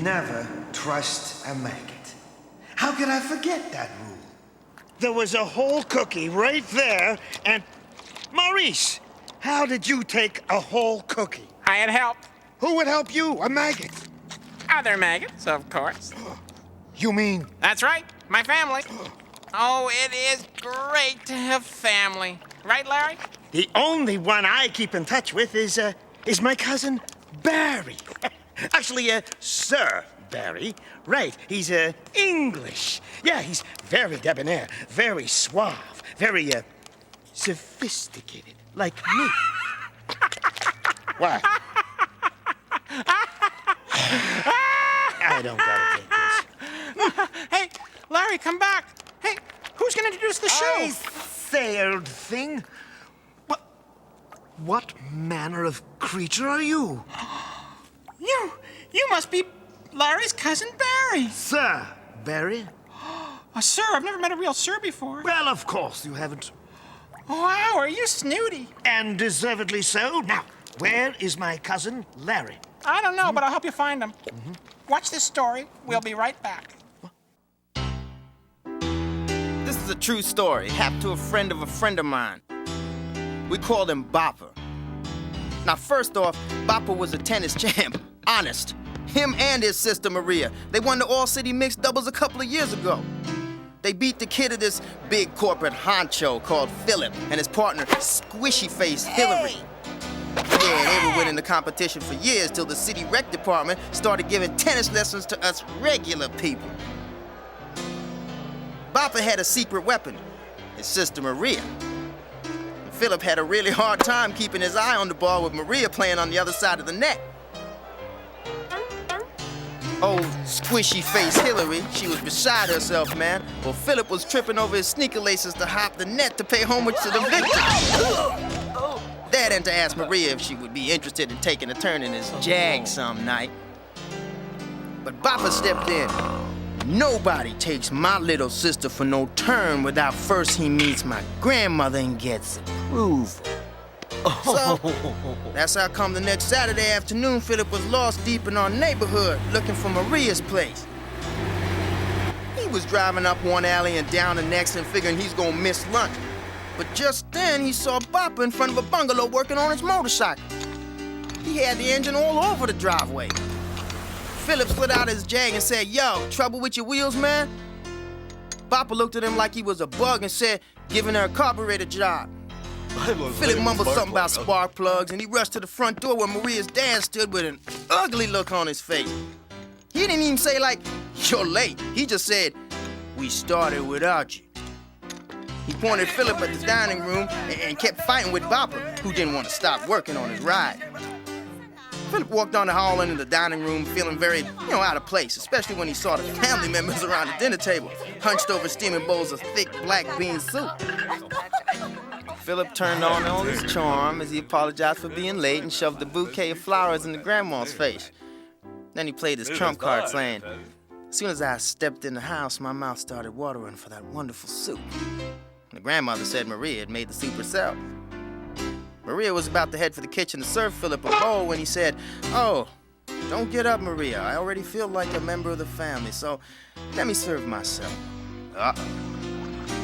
Never trust a maggot. How could I forget that rule? There was a whole cookie right there, and... Maurice, how did you take a whole cookie? I had help. Who would help you? A maggot? Other maggots, of course. You mean... That's right, my family. Oh, it is great to have family. Right, Larry? The only one I keep in touch with is my cousin Barry. Actually, Sir Barry. Right, he's, English. Yeah, he's very debonair, very suave, very, sophisticated, like me. What? I don't gotta take this. Hey, Larry, come back. Hey, who's gonna introduce the show? I say, old thing. What manner of creature are you? You must be Larry's cousin Barry. Sir Barry? Sir, I've never met a real sir before. Well, of course you haven't. Wow, are you snooty? And deservedly so. Now, where is my cousin Larry? I don't know, but I'll help you find him. Watch this story. We'll be right back. This is a true story. Happened to a friend of mine. We called him Bopper. Now, first off, Bopper was a tennis champ. Honest. Him and his sister Maria. They won the All-City Mixed Doubles a couple of years ago. They beat the kid of this big corporate honcho called Philip and his partner, squishy-faced Hillary. Yeah, they were winning the competition for years till the city rec department started giving tennis lessons to us regular people. Bopper had a secret weapon, his sister Maria. Philip had a really hard time keeping his eye on the ball with Maria playing on the other side of the net. Oh, squishy-faced Hillary, she was beside herself, man. Well, Philip was tripping over his sneaker laces to hop the net to pay homage to the victor. Dad had to ask Maria if she would be interested in taking a turn in his jag some night. But Bopper stepped in. Nobody takes my little sister for no turn without first he meets my grandmother and gets approval. So, that's how come the next Saturday afternoon, Philip was lost deep in our neighborhood looking for Maria's place. He was driving up one alley and down the next and figuring he's gonna miss lunch. But just then, he saw Bopper in front of a bungalow working on his motorcycle. He had the engine all over the driveway. Philip slid out his jag and said, "Yo, trouble with your wheels, man?" Bopper looked at him like he was a bug and said, "Giving her a carburetor job." Philip mumbled something about spark plugs, and he rushed to the front door where Maria's dad stood with an ugly look on his face. He didn't even say, like, "You're late." He just said, "We started without you." He pointed Philip at the dining room and kept fighting with Bopper, who didn't want to stop working on his ride. Philip walked down the hall into the dining room feeling very, out of place, especially when he saw the family members around the dinner table, hunched over steaming bowls of thick black bean soup. Philip turned on all his charm as he apologized for being late and shoved a bouquet of flowers in the grandma's face. Then he played his trump card, saying, "As soon as I stepped in the house, my mouth started watering for that wonderful soup." The grandmother said Maria had made the soup herself. Maria was about to head for the kitchen to serve Philip a bowl when he said, "Oh, don't get up, Maria. I already feel like a member of the family, so let me serve myself." Uh-oh.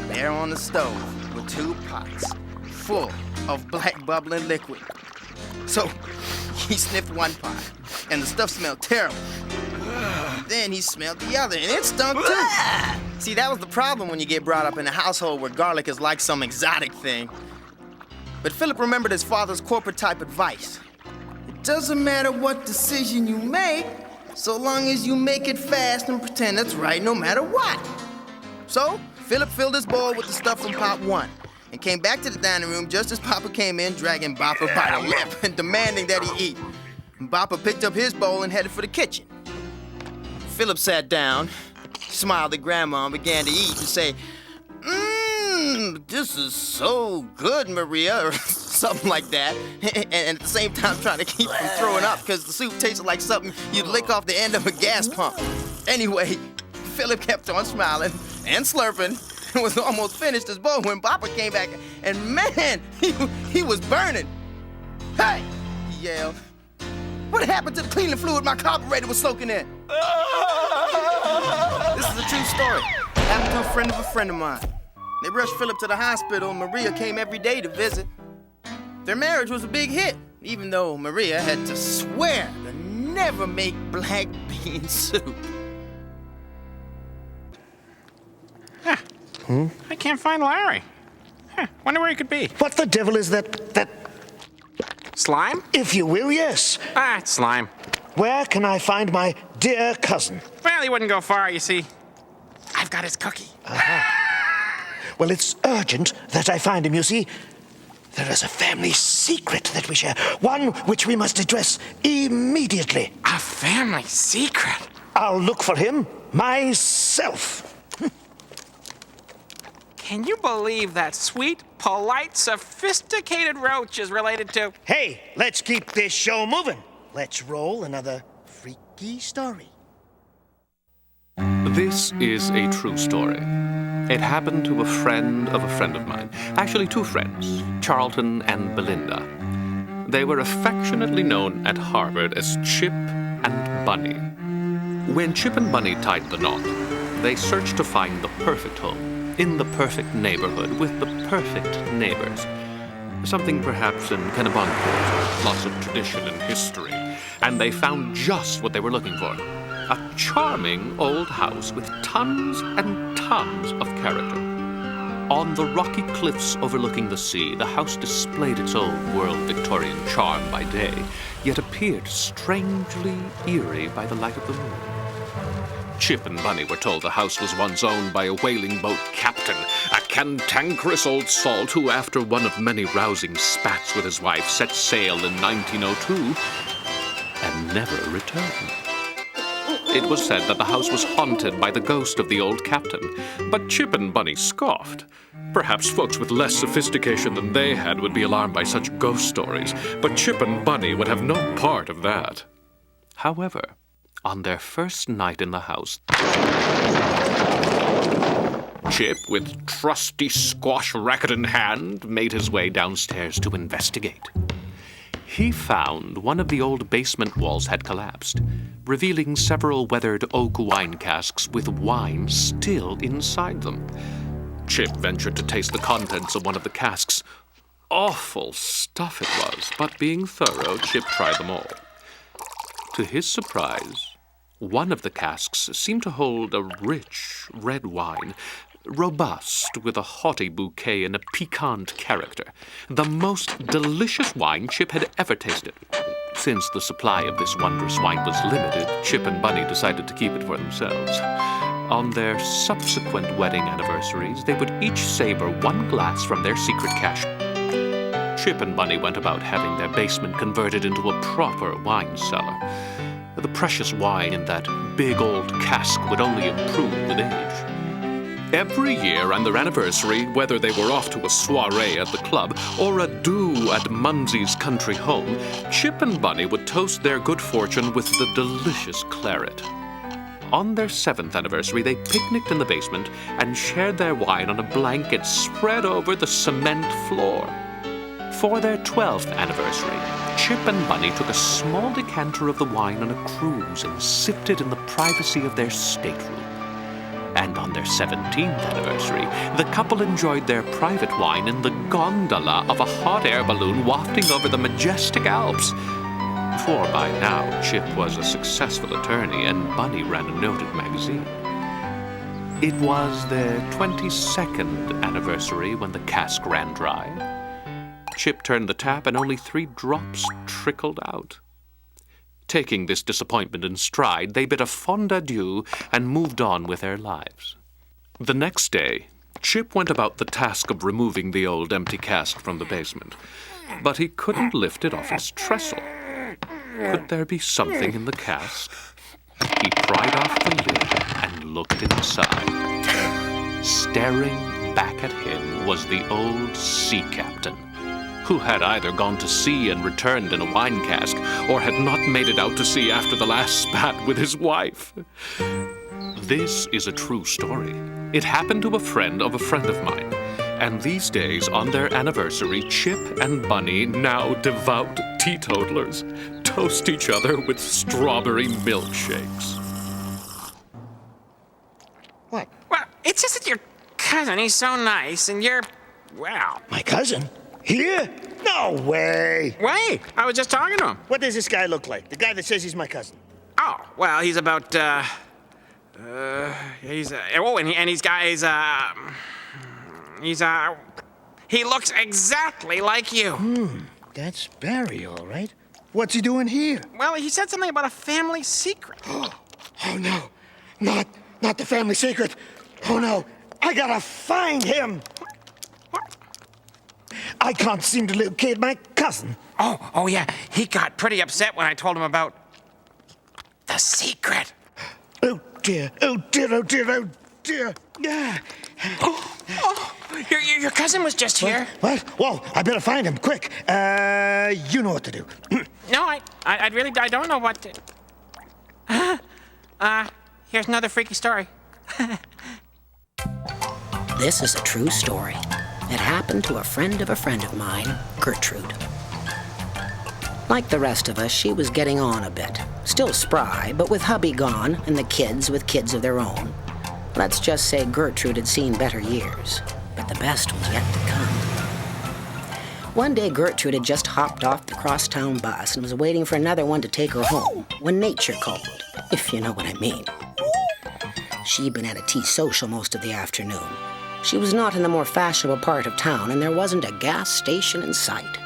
There on the stove were 2 pots full of black bubbling liquid. So he sniffed one pot, and the stuff smelled terrible. Then he smelled the other, and it stunk too. See, that was the problem when you get brought up in a household where garlic is like some exotic thing. But Philip remembered his father's corporate-type advice. It doesn't matter what decision you make, so long as you make it fast and pretend it's right no matter what. So, Philip filled his bowl with the stuff from pot 1 and came back to the dining room just as Papa came in, dragging Bopper by the lip and demanding that he eat. And Bopper picked up his bowl and headed for the kitchen. Philip sat down, smiled at Grandma, and began to eat and say, "This is so good, Maria," or something like that, and at the same time trying to keep from throwing up because the soup tasted like something you'd lick off the end of a gas pump. Anyway, Philip kept on smiling and slurping and was almost finished his bowl when Papa came back, and man, he was burning. "Hey!" he yelled. "What happened to the cleaning fluid my carburetor was soaking in?" This is a true story. Happened to a friend of mine. They rushed Philip to the hospital, and Maria came every day to visit. Their marriage was a big hit, even though Maria had to swear to never make black bean soup. I can't find Larry. Wonder where he could be. What the devil is that, Slime? if you will, yes? It's Slime. Where can I find my dear cousin? Well, he wouldn't go far, you see. I've got his cookie. Well, it's urgent that I find him, you see. There is a family secret that we share, one which we must address immediately. A family secret? I'll look for him myself. Can you believe that sweet, polite, sophisticated roach is related to... Hey, let's keep this show moving. Let's roll another freaky story. This is a true story. It happened to a friend of mine. Actually, two friends, Charlton and Belinda. They were affectionately known at Harvard as Chip and Bunny. When Chip and Bunny tied the knot, they searched to find the perfect home, in the perfect neighborhood, with the perfect neighbors. Something perhaps in Kennebunkport, lots of tradition and history. And they found just what they were looking for. A charming old house with tons and tons of character. On the rocky cliffs overlooking the sea, the house displayed its old world Victorian charm by day, yet appeared strangely eerie by the light of the moon. Chip and Bunny were told the house was once owned by a whaling boat captain, a cantankerous old salt who, after one of many rousing spats with his wife, set sail in 1902 and never returned. It was said that the house was haunted by the ghost of the old captain, but Chip and Bunny scoffed. Perhaps folks with less sophistication than they had would be alarmed by such ghost stories, but Chip and Bunny would have no part of that. However, on their first night in the house, Chip, with trusty squash racket in hand, made his way downstairs to investigate. He found one of the old basement walls had collapsed, revealing several weathered oak wine casks with wine still inside them. Chip ventured to taste the contents of one of the casks. Awful stuff it was, but being thorough, Chip tried them all. To his surprise, one of the casks seemed to hold a rich red wine, robust, with a haughty bouquet and a piquant character. The most delicious wine Chip had ever tasted. Since the supply of this wondrous wine was limited, Chip and Bunny decided to keep it for themselves. On their subsequent wedding anniversaries, they would each savor one glass from their secret cache. Chip and Bunny went about having their basement converted into a proper wine cellar. The precious wine in that big old cask would only improve with age. Every year on their anniversary, whether they were off to a soiree at the club or a do at Munsey's country home, Chip and Bunny would toast their good fortune with the delicious claret. On their 7th anniversary, they picnicked in the basement and shared their wine on a blanket spread over the cement floor. For their 12th anniversary, Chip and Bunny took a small decanter of the wine on a cruise and sipped it in the privacy of their stateroom. And on their 17th anniversary, the couple enjoyed their private wine in the gondola of a hot air balloon wafting over the majestic Alps. For by now, Chip was a successful attorney and Bunny ran a noted magazine. It was their 22nd anniversary when the cask ran dry. Chip turned the tap and only 3 drops trickled out. Taking this disappointment in stride, they bid a fond adieu and moved on with their lives. The next day, Chip went about the task of removing the old empty cask from the basement, but he couldn't lift it off its trestle. Could there be something in the cask? He pried off the lid and looked inside. Staring back at him was the old sea captain, who had either gone to sea and returned in a wine cask, or had not made it out to sea after the last spat with his wife. This is a true story. It happened to a friend of mine, and these days, on their anniversary, Chip and Bunny, now devout teetotalers, toast each other with strawberry milkshakes. cousin, he's so nice, and you're, well... My cousin? Here? No way! Wait, I was just talking to him. What does this guy look like? The guy that says he's my cousin. Oh, well, he's about, he looks exactly like you. That's Barry, all right. What's he doing here? Well, he said something about a family secret. Oh no, not the family secret. Oh no, I gotta find him. What? I can't seem to locate my cousin. Oh yeah, he got pretty upset when I told him about the secret. Oh dear, oh dear, oh dear, oh dear. Yeah. Your cousin was just here. What? Well, I better find him, quick. You know what to do. No, I really don't know what to... here's another freaky story. This is a true story. It happened to a friend of mine, Gertrude. Like the rest of us, she was getting on a bit. Still spry, but with hubby gone and the kids with kids of their own. Let's just say Gertrude had seen better years, but the best was yet to come. One day, Gertrude had just hopped off the crosstown bus and was waiting for another one to take her home when nature called, if you know what I mean. She'd been at a tea social most of the afternoon. She was not in the more fashionable part of town, and there wasn't a gas station in sight.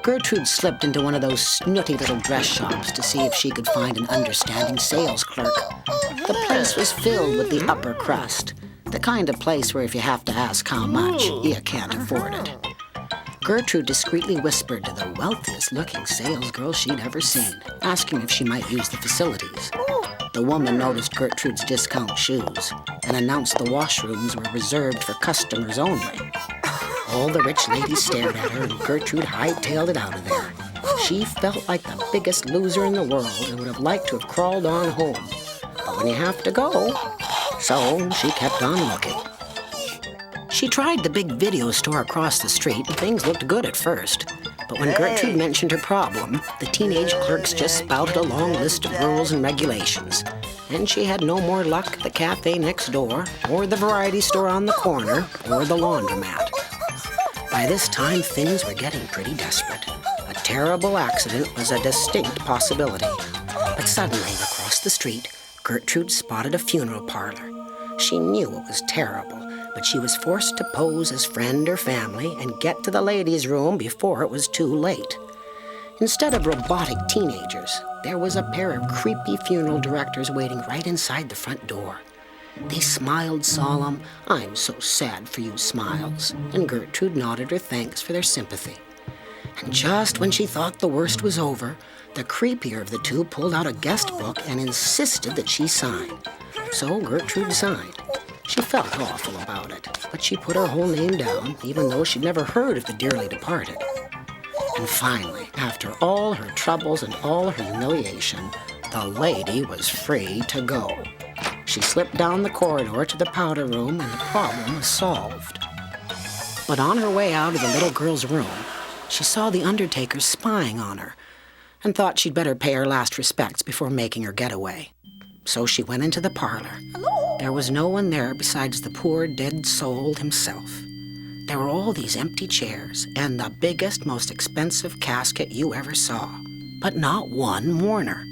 Gertrude slipped into one of those snooty little dress shops to see if she could find an understanding sales clerk. The place was filled with the upper crust, the kind of place where if you have to ask how much, you can't afford it. Gertrude discreetly whispered to the wealthiest-looking salesgirl she'd ever seen, asking if she might use the facilities. The woman noticed Gertrude's discount shoes and announced the washrooms were reserved for customers only. All the rich ladies stared at her, and Gertrude hightailed it out of there. She felt like the biggest loser in the world and would have liked to have crawled on home. But when you have to go, so she kept on looking. She tried the big video store across the street, and things looked good at first. But when Gertrude mentioned her problem, the teenage clerks just spouted a long list of rules and regulations. And she had no more luck at the cafe next door, or the variety store on the corner, or the laundromat. By this time, things were getting pretty desperate. A terrible accident was a distinct possibility. But suddenly, across the street, Gertrude spotted a funeral parlor. She knew it was terrible, but she was forced to pose as friend or family and get to the ladies' room before it was too late. Instead of robotic teenagers, there was a pair of creepy funeral directors waiting right inside the front door. They smiled solemn, "I'm so sad for you" smiles, and Gertrude nodded her thanks for their sympathy. And just when she thought the worst was over, the creepier of the two pulled out a guest book and insisted that she sign. So Gertrude signed. She felt awful about it, but she put her whole name down, even though she'd never heard of the dearly departed. And finally, after all her troubles and all her humiliation, the lady was free to go. She slipped down the corridor to the powder room, and the problem was solved. But on her way out of the little girl's room, she saw the undertaker spying on her, and thought she'd better pay her last respects before making her getaway. So she went into the parlor. There was no one there besides the poor dead soul himself. There were all these empty chairs and the biggest, most expensive casket you ever saw, but not one mourner.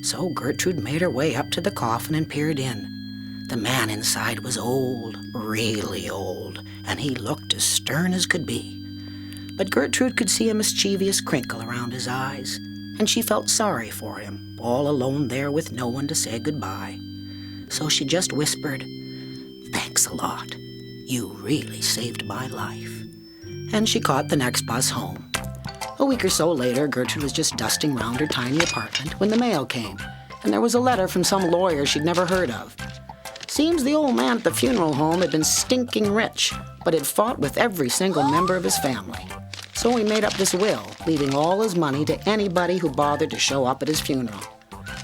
So Gertrude made her way up to the coffin and peered in. The man inside was old, really old, and he looked as stern as could be. But Gertrude could see a mischievous crinkle around his eyes, and she felt sorry for him, all alone there with no one to say goodbye. So she just whispered, "Thanks a lot. You really saved my life." And she caught the next bus home. A week or so later, Gertrude was just dusting round her tiny apartment when the mail came, and there was a letter from some lawyer she'd never heard of. Seems the old man at the funeral home had been stinking rich, but had fought with every single member of his family. So he made up this will, leaving all his money to anybody who bothered to show up at his funeral.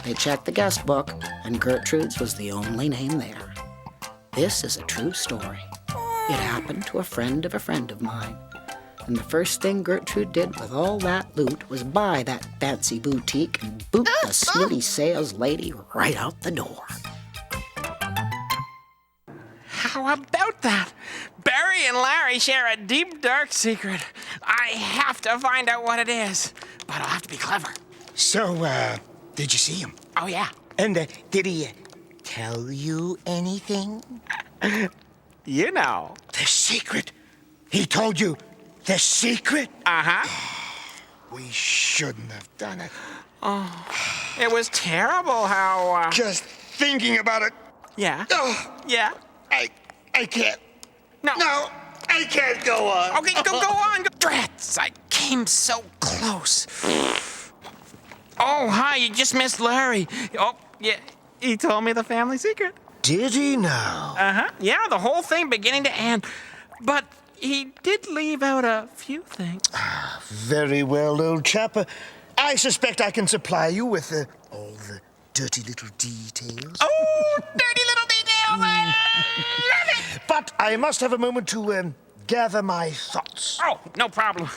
They checked the guest book, and Gertrude's was the only name there. This is a true story. It happened to a friend of mine. And the first thing Gertrude did with all that loot was buy that fancy boutique and boot the snooty sales lady right out the door. How about that? Barry and Larry share a deep, dark secret. I have to find out what it is, but I'll have to be clever. So, did you see him? Oh, yeah. And did he tell you anything? You know. The secret. He told you the secret? Uh-huh. We shouldn't have done it. It was terrible how, Just thinking about it. Yeah. Oh, Yeah. I can't. No. No, I can't go on. Okay, go on. Drats, I came so close. Oh, hi, you just missed Larry. Oh, yeah, he told me the family secret. Did he now? Uh-huh. Yeah, the whole thing beginning to end. But he did leave out a few things. Very well, old chap. I suspect I can supply you with all the dirty little details. Oh, dirty little details! I love it! But I must have a moment to gather my thoughts. Oh, no problem.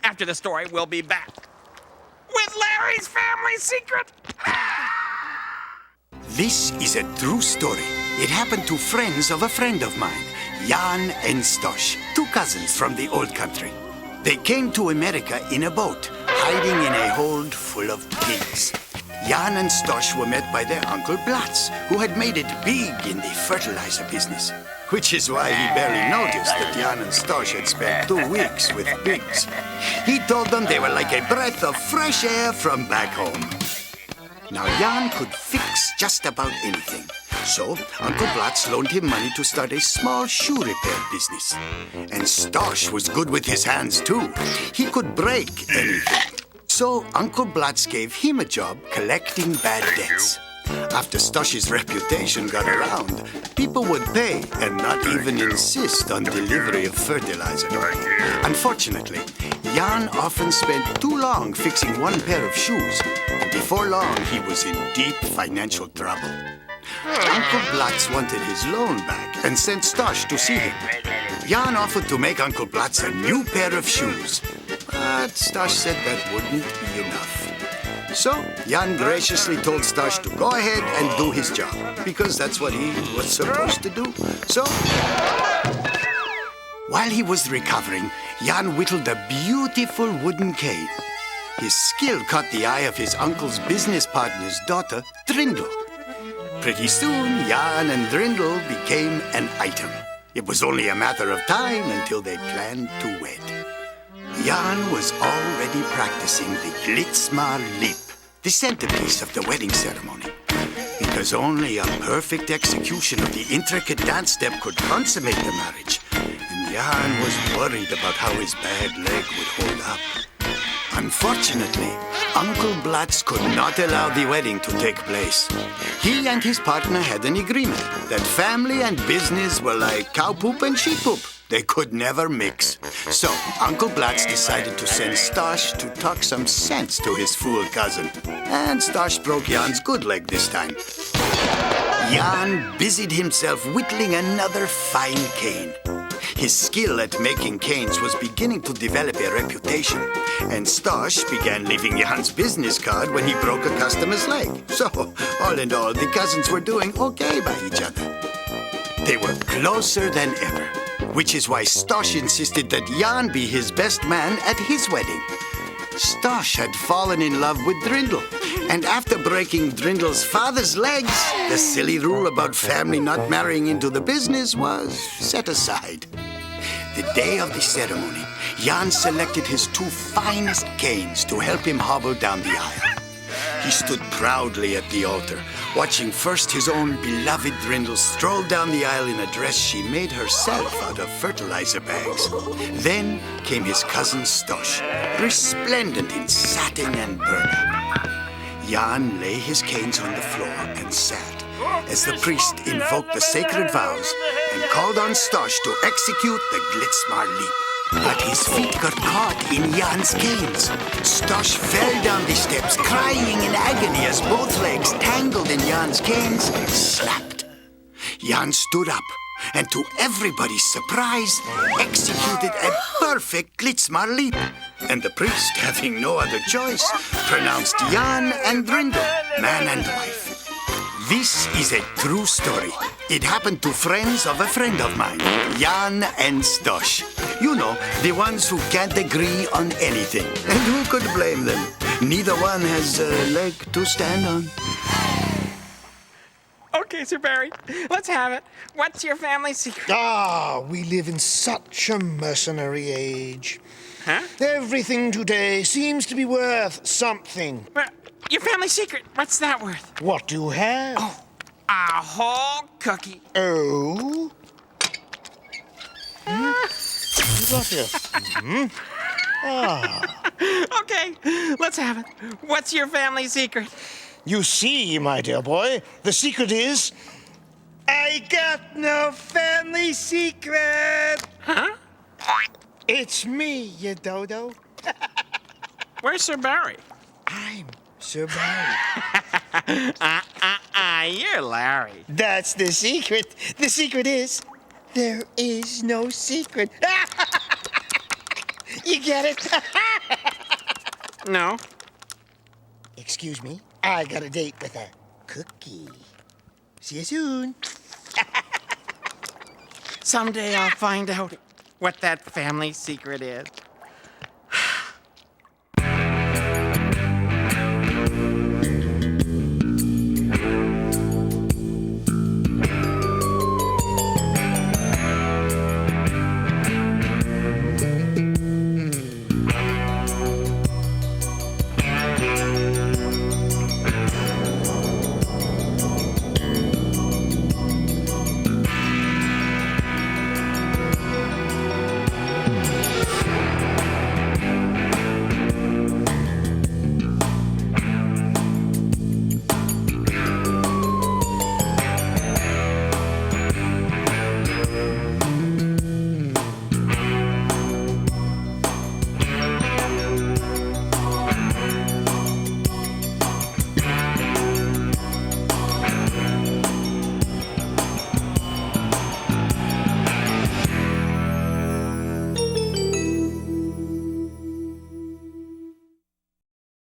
After the story, we'll be back with Larry's family secret. This is a true story. It happened to friends of a friend of mine, Jan and Stosh, two cousins from the old country. They came to America in a boat, hiding in a hold full of pigs. Jan and Stosh were met by their Uncle Blatz, who had made it big in the fertilizer business. Which is why he barely noticed that Jan and Stosh had spent 2 weeks with pigs. He told them they were like a breath of fresh air from back home. Now, Jan could fix just about anything. So, Uncle Blatz loaned him money to start a small shoe repair business. And Stosh was good with his hands, too. He could break anything. So, Uncle Blatz gave him a job collecting bad debts. After Stosh's reputation got around, people would pay and not even insist on delivery of fertilizer. Unfortunately, Jan often spent too long fixing one pair of shoes, and before long he was in deep financial trouble. Uncle Blatz wanted his loan back and sent Stosh to see him. Jan offered to make Uncle Blatz a new pair of shoes, but Stosh said that wouldn't be enough. So, Jan graciously told Stosh to go ahead and do his job, because that's what he was supposed to do. So, while he was recovering, Jan whittled a beautiful wooden cane. His skill caught the eye of his uncle's business partner's daughter, Drindle. Pretty soon, Jan and Drindle became an item. It was only a matter of time until they planned to wed. Jan was already practicing the Glitzmar Leap, the centerpiece of the wedding ceremony. Because only a perfect execution of the intricate dance step could consummate the marriage. And Jan was worried about how his bad leg would hold up. Unfortunately, Uncle Blatz could not allow the wedding to take place. He and his partner had an agreement that family and business were like cow poop and sheep poop. They could never mix. So, Uncle Blatz decided to send Stosh to talk some sense to his fool cousin. And Stosh broke Jan's good leg this time. Jan busied himself whittling another fine cane. His skill at making canes was beginning to develop a reputation, and Stosh began leaving Jan's business card when he broke a customer's leg. So, all in all, the cousins were doing okay by each other. They were closer than ever, which is why Stosh insisted that Jan be his best man at his wedding. Stosh had fallen in love with Drindle, and after breaking Drindle's father's legs, the silly rule about family not marrying into the business was set aside. The day of the ceremony, Jan selected his 2 finest canes to help him hobble down the aisle. He stood proudly at the altar, watching first his own beloved Drindle stroll down the aisle in a dress she made herself out of fertilizer bags. Then came his cousin Stosh, resplendent in satin and burlap. Jan lay his canes on the floor and sat as the priest invoked the sacred vows and called on Stosh to execute the Glitzmar Leap. But his feet got caught in Jan's canes. Stosh fell down the steps, crying in agony as both legs, tangled in Jan's canes, snapped. Jan stood up, and to everybody's surprise, executed a perfect Glitzmar Leap. And the priest, having no other choice, pronounced Jan and Drindle man and wife. This is a true story. It happened to friends of a friend of mine, Jan and Stosh. You know, the ones who can't agree on anything. And who could blame them? Neither one has a leg to stand on. Okay, Sir Barry, let's have it. What's your family secret? Ah, we live in such a mercenary age. Huh? Everything today seems to be worth something. Your family secret, what's that worth? What do you have? A whole cookie. Oh? You got here. Okay, let's have it. What's your family secret? You see, my dear boy, the secret is I got no family secret. Huh? It's me, you dodo. Where's Sir Barry? I'm Sir Barry. You're Larry. That's the secret. The secret is there is no secret. You get it? No. Excuse me, I got a date with a cookie. See you soon. Someday I'll find out what that family secret is.